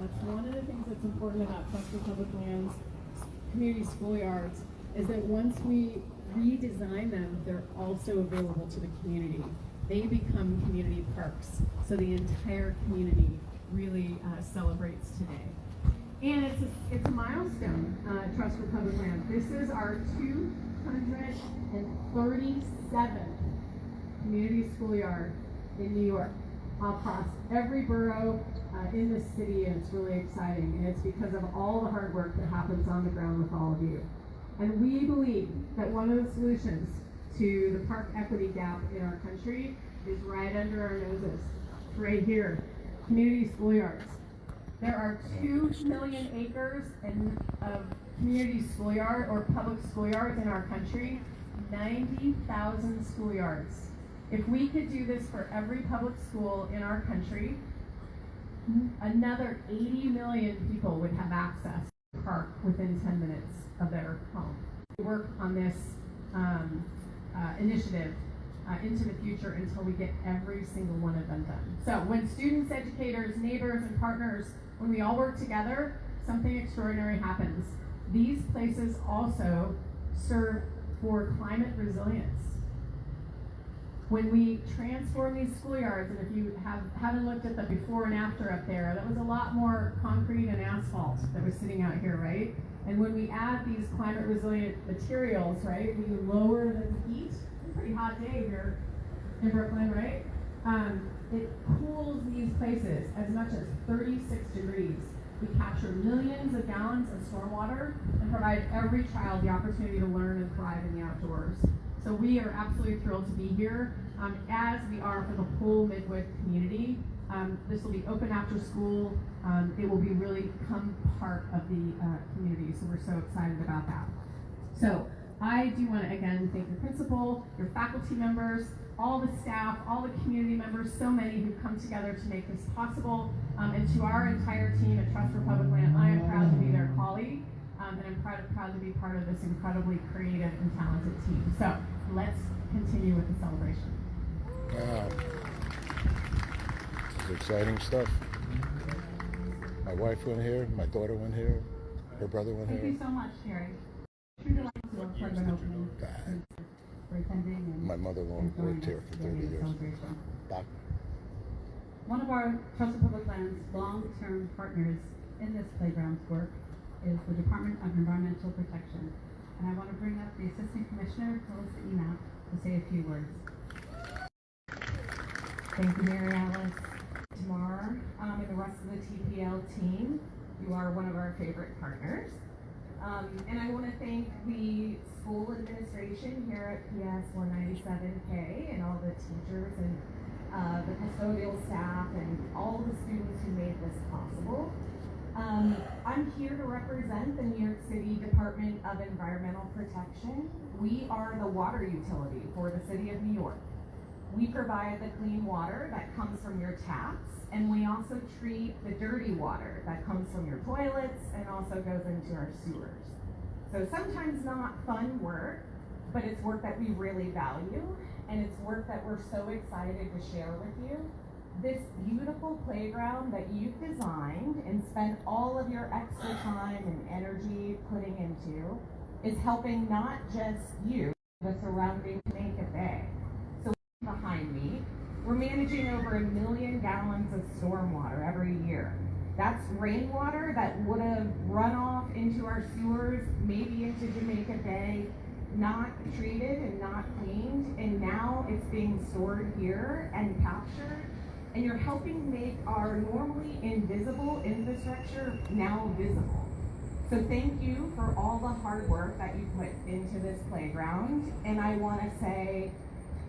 that's one of the things that's important about Trust for Public Lands community schoolyards is that once we redesign them, they're also available to the community. They become community parks, so the entire community really celebrates today. And it's a milestone, Trust for Public Lands. This is our 237th community schoolyard in New York, across every borough in the city, and it's really exciting. And it's because of all the hard work that happens on the ground with all of you. And we believe that one of the solutions to the park equity gap in our country is right under our noses. It's right here, community schoolyards. There are 2 million acres of community schoolyard or public schoolyards in our country, 90,000 schoolyards. If we could do this for every public school in our country, another 80 million people would have access to the park within 10 minutes of their home. We work on this initiative into the future until we get every single one of them done. So when students, educators, neighbors, and partners, when we all work together, something extraordinary happens. These places also serve for climate resilience. When we transform these schoolyards, and if you haven't looked at the before and after up there, that was a lot more concrete and asphalt that was sitting out here, right? And when we add these climate resilient materials, right, we lower the heat. It's a pretty hot day here in Brooklyn, right? It cools these places as much as 36 degrees. We capture millions of gallons of stormwater and provide every child the opportunity to learn and thrive in the outdoors. So we are absolutely thrilled to be here, as we are for the whole Midwood community. This will be open after school. It will be really become part of the community, so we're so excited about that. So I do want to again thank your principal, your faculty members, all the staff, all the community members, so many who've come together to make this possible. And to our entire team at Trust for Public Land, I am proud to be their colleague. And I'm proud to be part of this incredibly creative and talented team. So let's continue with the celebration. Wow. This is exciting stuff. My wife went here, my daughter went here, her brother went here. Thank you so much, Sherry. True delight to our program opening. For attending and my mother-in-law worked here for 30 years. One of our Trust for Public Lands long-term partners in this playground's work is the Department of Environmental Protection. And I want to bring up the Assistant Commissioner, Melissa Enoch, to say a few words. Thank you, Mary Alice. Tamar, and the rest of the TPL team, you are one of our favorite partners. And I want to thank the school administration here at PS 197K and all the teachers and the custodial staff and all the students who made this possible. I'm here to represent the New York City Department of Environmental Protection. We are the water utility for the city of New York. We provide the clean water that comes from your taps, and we also treat the dirty water that comes from your toilets and also goes into our sewers. So sometimes not fun work, but it's work that we really value, and it's work that we're so excited to share with you. This beautiful playground that you've designed and spent all of your extra time and energy putting into is helping not just you, the surrounding Jamaica Bay. So behind me, we're managing over 1 million gallons of stormwater every year. That's rainwater that would have run off into our sewers, maybe into Jamaica Bay, not treated and not cleaned, and now it's being stored here and captured. And you're helping make our normally invisible infrastructure now visible. So thank you for all the hard work that you put into this playground. And I want to say,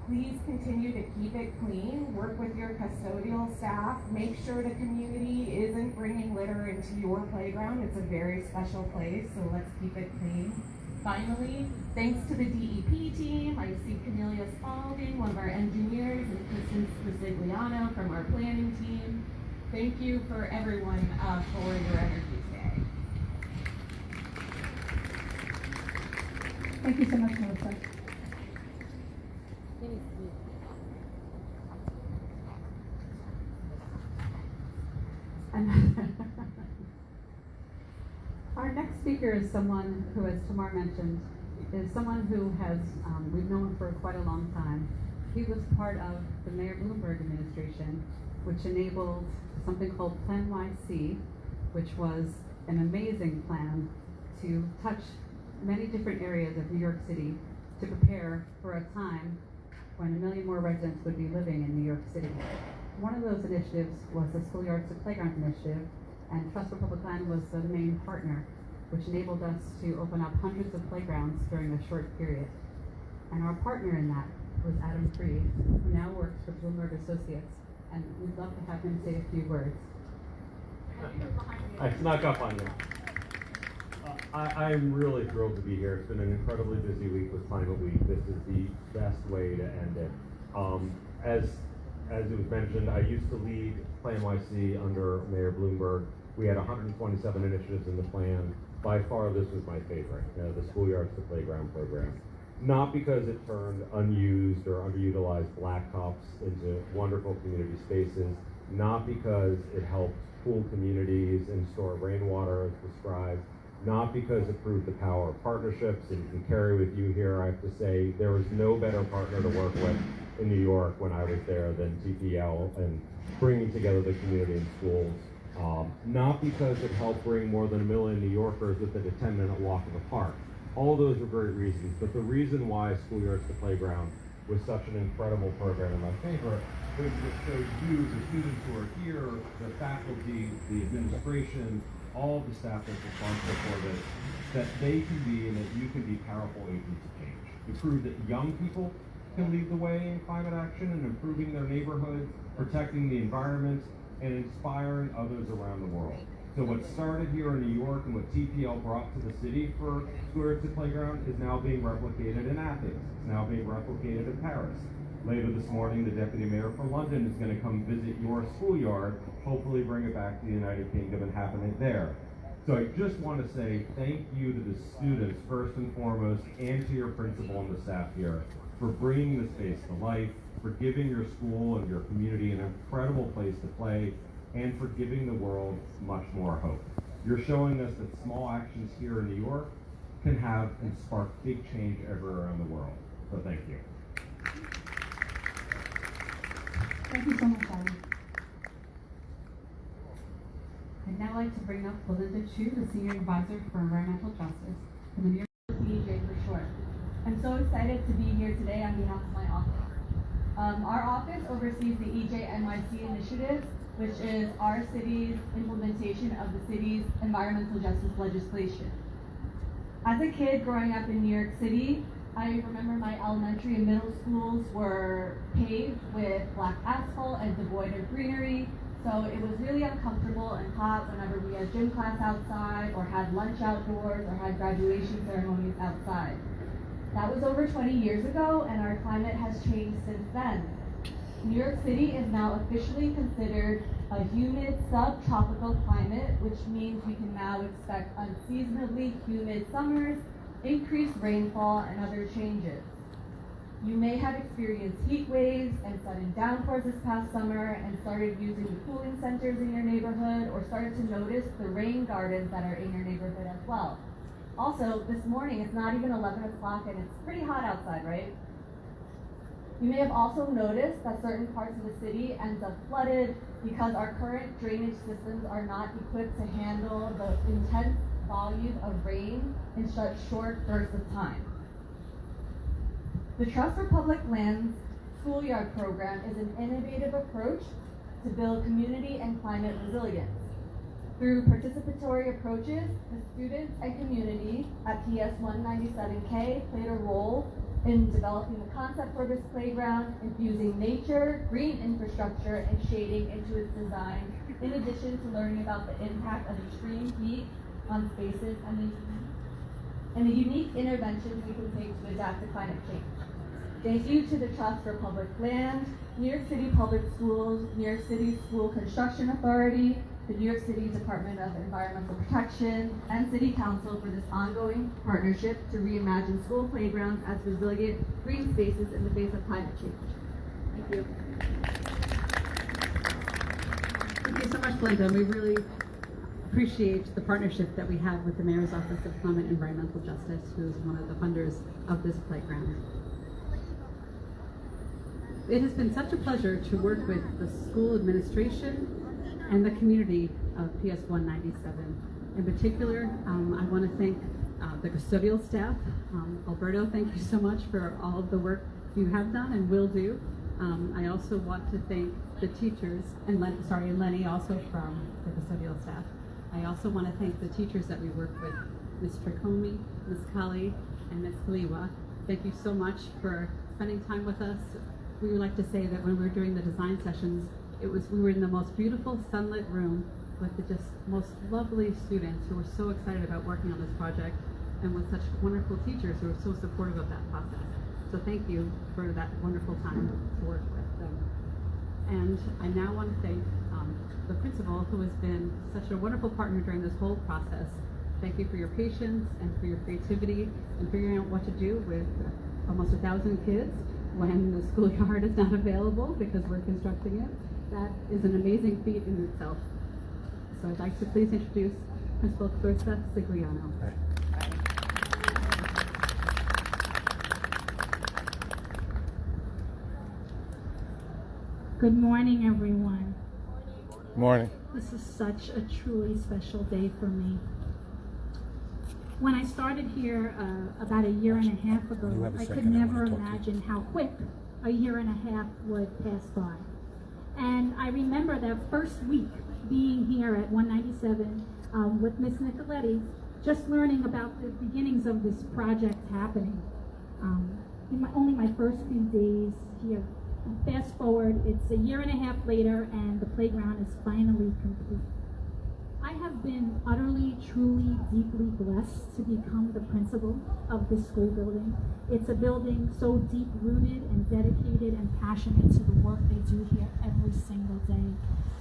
please continue to keep it clean, work with your custodial staff, make sure the community isn't bringing litter into your playground. It's a very special place, so let's keep it clean. Finally, thanks to the DEP team. I see Camelia Spalding, one of our engineers, and Kristen Presigliano from our planning team. Thank you for everyone for your energy today. Thank you so much, Melissa. next speaker is someone who, as Tamar mentioned, is someone who has we've known for quite a long time. He was part of the Mayor Bloomberg administration, which enabled something called Plan YC, which was an amazing plan to touch many different areas of New York City to prepare for a time when 1 million more residents would be living in New York City. One of those initiatives was the Schoolyards to Playgrounds initiative, and Trust for Public Land was the main partner, which enabled us to open up hundreds of playgrounds during a short period. And our partner in that was Adam Freed, who now works for Bloomberg Associates, and we'd love to have him say a few words. I snuck up on you. I'm really thrilled to be here. It's been an incredibly busy week with Climate Week. This is the best way to end it. As it was mentioned, I used to lead Plan YC under Mayor Bloomberg. We had 127 initiatives in the plan. By far, this was my favorite, the Schoolyards to Playground program. Not because it turned unused or underutilized blacktops into wonderful community spaces, not because it helped cool communities and store rainwater as prescribed, not because it proved the power of partnerships, and Carrie, with you here, I have to say, there was no better partner to work with in New York when I was there than TPL and bringing together the community and schools. Not because it helped bring more than 1 million New Yorkers within a 10-minute walk of the park. All those were great reasons, but the reason why Schoolyards to Playground was such an incredible program and my favorite was it shows you, the students who are here, the faculty, the administration, all of the staff that's responsible for this, that they can be and that you can be powerful agents of change. To prove that young people can lead the way in climate action and improving their neighborhoods, protecting the environment, and inspiring others around the world. So what started here in New York and what TPL brought to the city for Schoolyards to Playground is now being replicated in Athens. It's now being replicated in Paris. Later this morning, the Deputy Mayor for London is going to come visit your schoolyard, hopefully bring it back to the United Kingdom and happen it there. So I just want to say thank you to the students first and foremost, and to your principal and the staff here for bringing the space to life, for giving your school and your community an incredible place to play, and for giving the world much more hope. You're showing us that small actions here in New York can have and spark big change everywhere around the world. So thank you. Thank you so much, Adam. I'd now like to bring up Belinda Chu, the Senior Advisor for Environmental Justice from the New York EJ for short. I'm so excited to be here today on behalf of my office. Our office oversees the YAYYYY initiative, which is our city's implementation of the city's environmental justice legislation. As a kid growing up in New York City, I remember my elementary and middle schools were paved with black asphalt and devoid of greenery, so it was really uncomfortable and hot whenever we had gym class outside, or had lunch outdoors, or had graduation ceremonies outside. That was over 20 years ago, and our climate has changed since then. New York City is now officially considered a humid subtropical climate, which means we can now expect unseasonably humid summers, increased rainfall, and other changes. You may have experienced heat waves and sudden downpours this past summer and started using the cooling centers in your neighborhood, or started to notice the rain gardens that are in your neighborhood as well. Also, this morning, it's not even 11 o'clock and it's pretty hot outside, right? You may have also noticed that certain parts of the city ends up flooded because our current drainage systems are not equipped to handle the intense volume of rain in such short bursts of time. The Trust for Public Lands Schoolyard Program is an innovative approach to build community and climate resilience. Through participatory approaches, the students and community at PS 197K played a role in developing the concept for this playground, infusing nature, green infrastructure, and shading into its design, in addition to learning about the impact of extreme heat on spaces and the unique interventions we can take to adapt to climate change. Thank you to the Trust for Public Land, New York City Public Schools, New York City School Construction Authority, the New York City Department of Environmental Protection, and City Council for this ongoing partnership to reimagine school playgrounds as resilient green spaces in the face of climate change. Thank you. Thank you so much, Belinda. We really appreciate the partnership that we have with the Mayor's Office of Climate and Environmental Justice, who's one of the funders of this playground. It has been such a pleasure to work with the school administration and the community of PS 197. In particular, I want to thank the custodial staff. Alberto, thank you so much for all of the work you have done and will do. I also want to thank the teachers, and Lenny also from the custodial staff. I also want to thank the teachers that we work with, Ms. Tricomi, Ms. Kali, and Ms. Kaliwa. Thank you so much for spending time with us. We would like to say that when we were doing the design sessions, we were in the most beautiful sunlit room with the just most lovely students who were so excited about working on this project, and with such wonderful teachers who were so supportive of that process. So thank you for that wonderful time to work with them. And I now want to thank the principal, who has been such a wonderful partner during this whole process. Thank you for your patience and for your creativity and figuring out what to do with almost 1,000 kids when the schoolyard is not available because we're constructing it. That is an amazing feat in itself. So I'd like to please introduce Principal Clarissa Sigliano. Good morning, everyone. Morning. This is such a truly special day for me. When I started here about a year and a half ago, I could never imagine how quick a year and a half would pass by. And I remember that first week being here at 197 with Miss Nicoletti, just learning about the beginnings of this project happening. Only my first few days here. Fast forward, it's a year and a half later, and the playground is finally complete. I have been utterly, truly, deeply blessed to become the principal of this school building. It's a building so deep-rooted and dedicated and passionate to the work they do here every single day,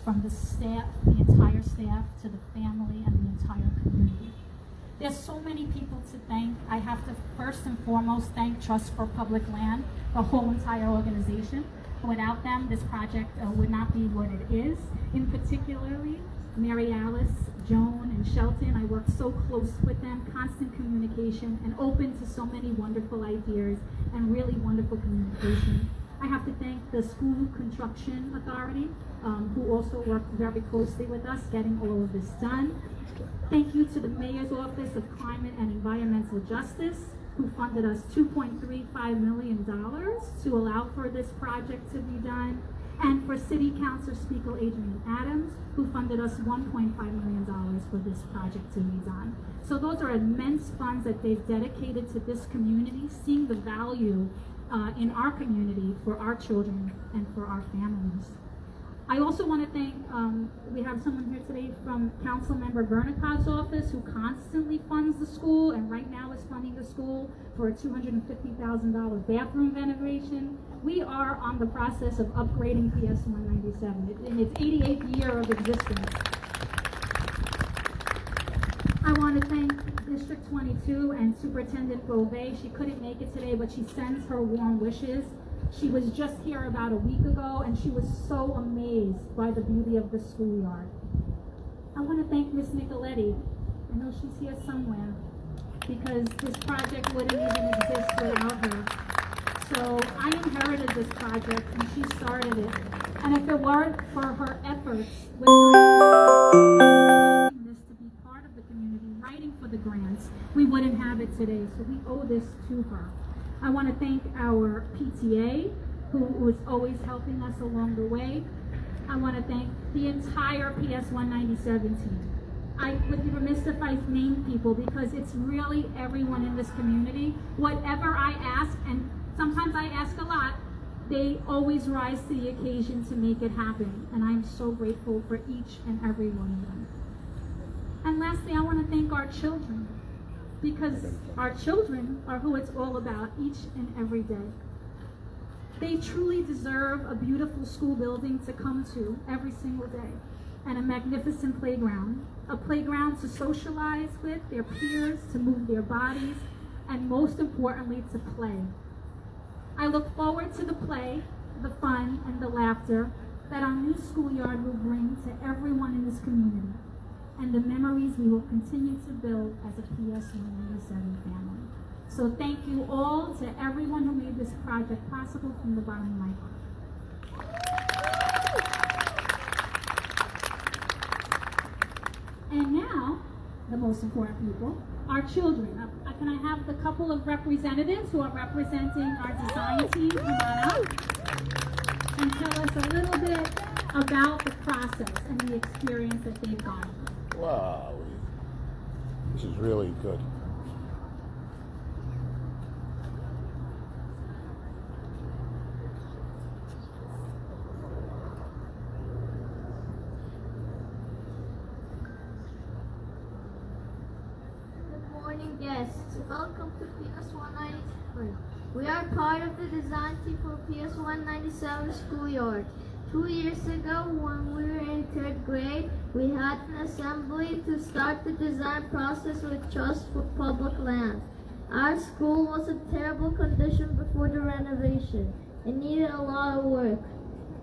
from the staff, the entire staff, to the family and the entire community. There's so many people to thank. I have to first and foremost thank Trust for Public Land, the whole entire organization. Without them, this project would not be what it is. In particularly, Mary Alice, Joan, and Shelton, I work so close with them, constant communication, and open to so many wonderful ideas and really wonderful communication. I have to thank the School Construction Authority, who also worked very closely with us, getting all of this done. Thank you to the Mayor's Office of Climate and Environmental Justice, who funded us $2.35 million to allow for this project to be done, and for City Councilor Speaker Adrian Adams, who funded us $1.5 million for this project to be done. So those are immense funds that they've dedicated to this community, seeing the value in our community for our children and for our families. I also want to thank, we have someone here today from Councilmember Vernicott's office, who constantly funds the school and right now is funding the school for a $250,000 bathroom renovation. We are on the process of upgrading PS 197 in its 88th year of existence. I want to thank District 22 and Superintendent Bove. She couldn't make it today, but she sends her warm wishes. She was just here about a week ago, and she was so amazed by the beauty of the schoolyard. I want to thank Miss Nicoletti. I know she's here somewhere, because this project wouldn't even exist without her. So I inherited this project, and she started it. And if it weren't for her efforts with her this to be part of the community, writing for the grants, we wouldn't have it today. So we owe this to her. I want to thank our PTA, who was always helping us along the way. I want to thank the entire PS 197 team. I would be remiss if I named people, because it's really everyone in this community. Whatever I ask, and sometimes I ask a lot, they always rise to the occasion to make it happen. And I'm so grateful for each and every one of them. And lastly, I want to thank our children, because our children are who it's all about each and every day. They truly deserve a beautiful school building to come to every single day, and a magnificent playground, a playground to socialize with their peers, to move their bodies, and most importantly, to play. I look forward to the play, the fun, and the laughter that our new schoolyard will bring to everyone in this community. and the memories we will continue to build as a PS 197 family. So thank you all to everyone who made this project possible from the bottom of my heart. And now, the most important people, our children. Can I have the couple of representatives who are representing our design team come on up and tell us a little bit about the process and the experience that they've gone through. Wow, this is really good. Guests, welcome to PS 197. We are part of the design team for PS 197 schoolyard. 2 years ago, when we were in 3rd grade, we had an assembly to start the design process with Trust for Public Land. Our school was in terrible condition before the renovation. It needed a lot of work.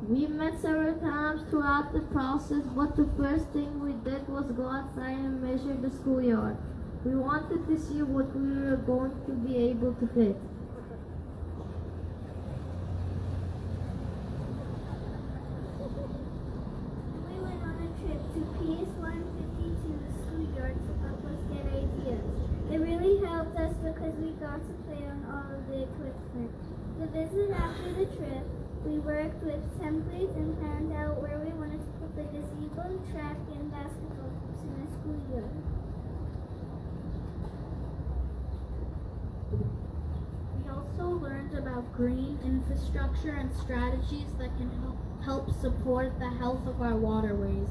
We met several times throughout the process, but the first thing we did was go outside and measure the schoolyard. We wanted to see what we were going to be able to fit. We went on a trip to PS 152, the schoolyard, to help us get ideas. It really helped us because we got to play on all of the equipment. The visit after the trip, we worked with templates and planned out where we wanted to put the gazebo, track, and basketball hoops in the schoolyard. We also learned about green infrastructure and strategies that can help support the health of our waterways.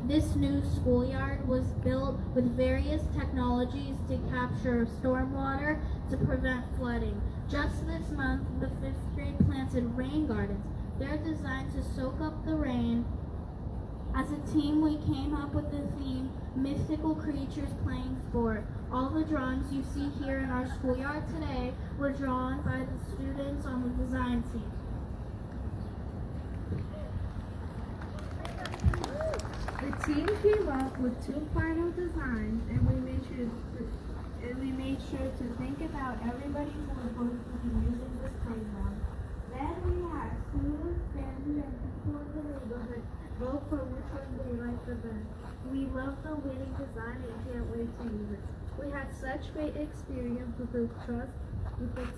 This new schoolyard was built with various technologies to capture stormwater to prevent flooding. Just this month, the 5th grade planted rain gardens. They're designed to soak up the rain. As a team, we came up with the theme, Mythical Creatures Playing Sport. All the drawings you see here in our schoolyard today were drawn by the students on the design team. The team came up with 2 final designs, and we made sure to think about everybody who was going to be using this playground. Then we had students, families, and people in the neighborhood vote for which one they liked the best. We love the winning design and can't wait to use it. We had such great experience with the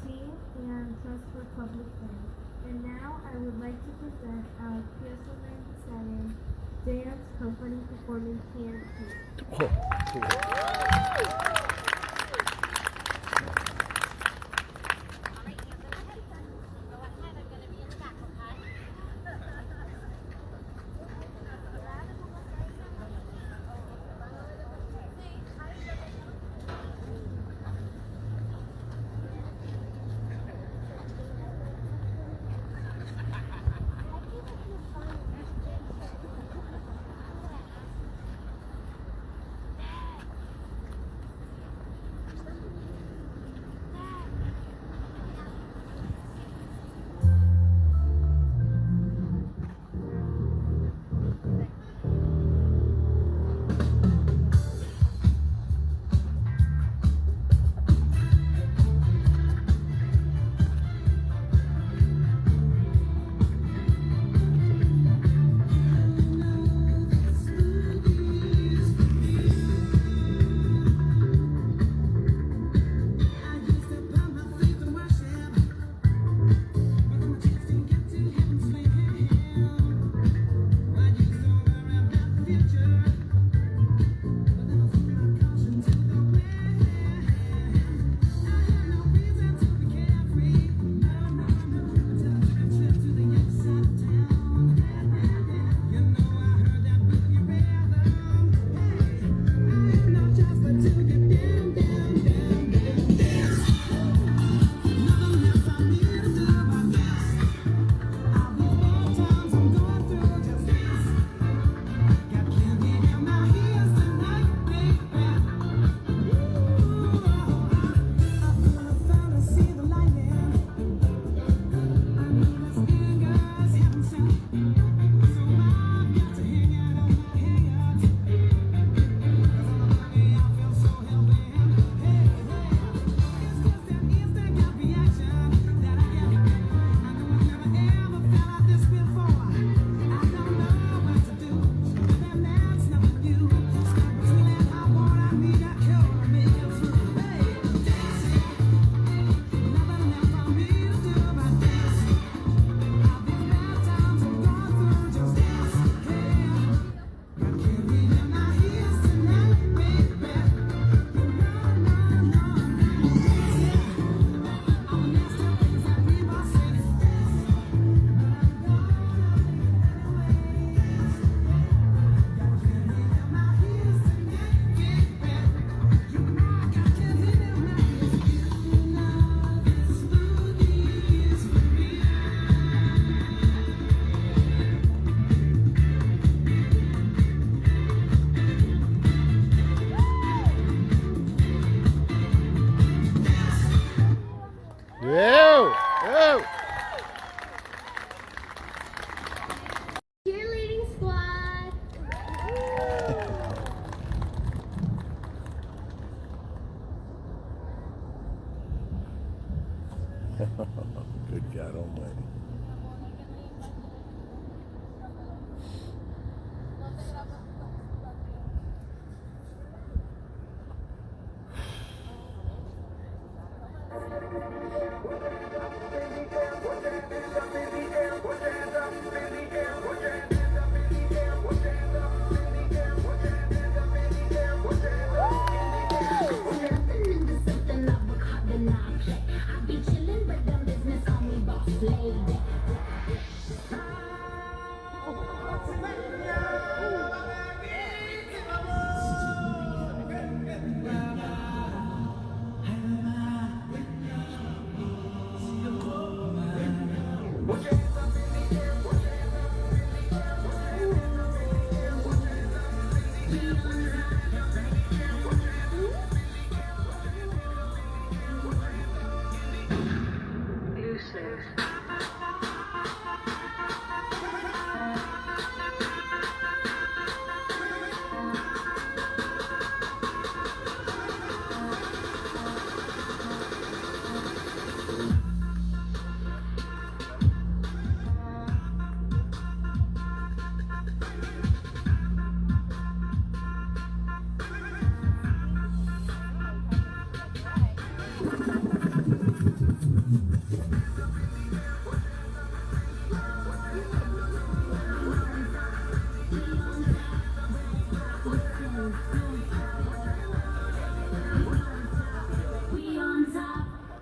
team and Trust for Public Land. And now I would like to present our PS 197 dance company performing Can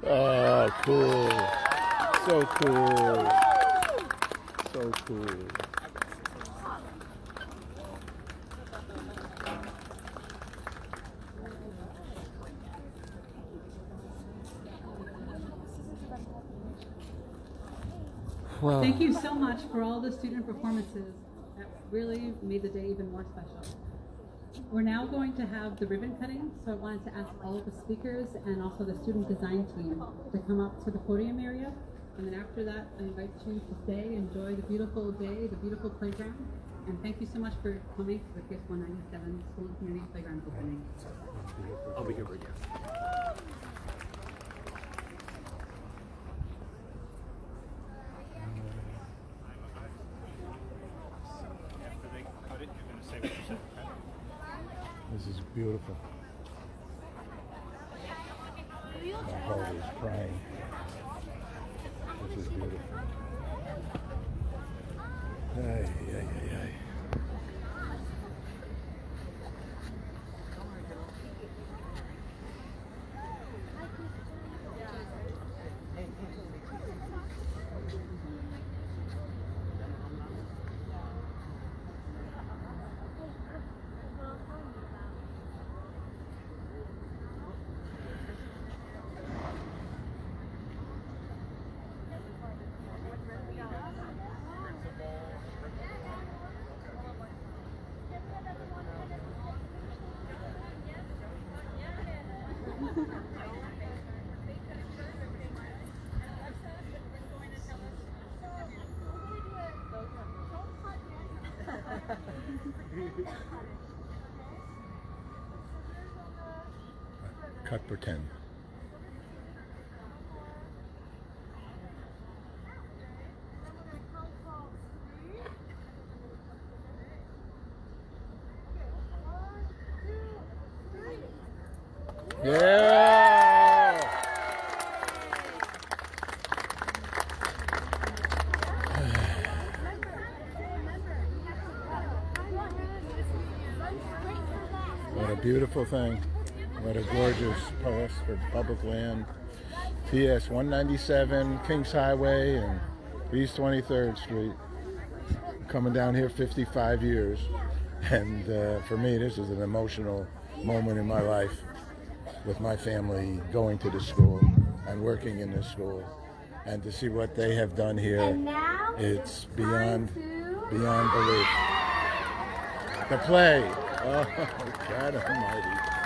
Oh, cool. So cool. So cool. Wow. Thank you so much for all the student performances. That really made the day even more special. We're now going to have the ribbon cutting, so I wanted to ask all of the speakers and also the student design team to come up to the podium area. And then after that, I invite you to stay, enjoy the beautiful day, the beautiful playground. And thank you so much for coming to the PS 197 School and Community Playground opening. I'll be here for you. This is beautiful. My heart is crying. This is beautiful. Ay, ay, ay, ay. Cut pretend. Yeah! What a beautiful thing. What a gorgeous place for public land. PS 197, Kings Highway, and East 23rd Street. Coming down here 55 years. And for me, this is an emotional moment in my life with my family going to the school and working in this school. And to see what they have done here, it's beyond belief. The play. Oh, God almighty.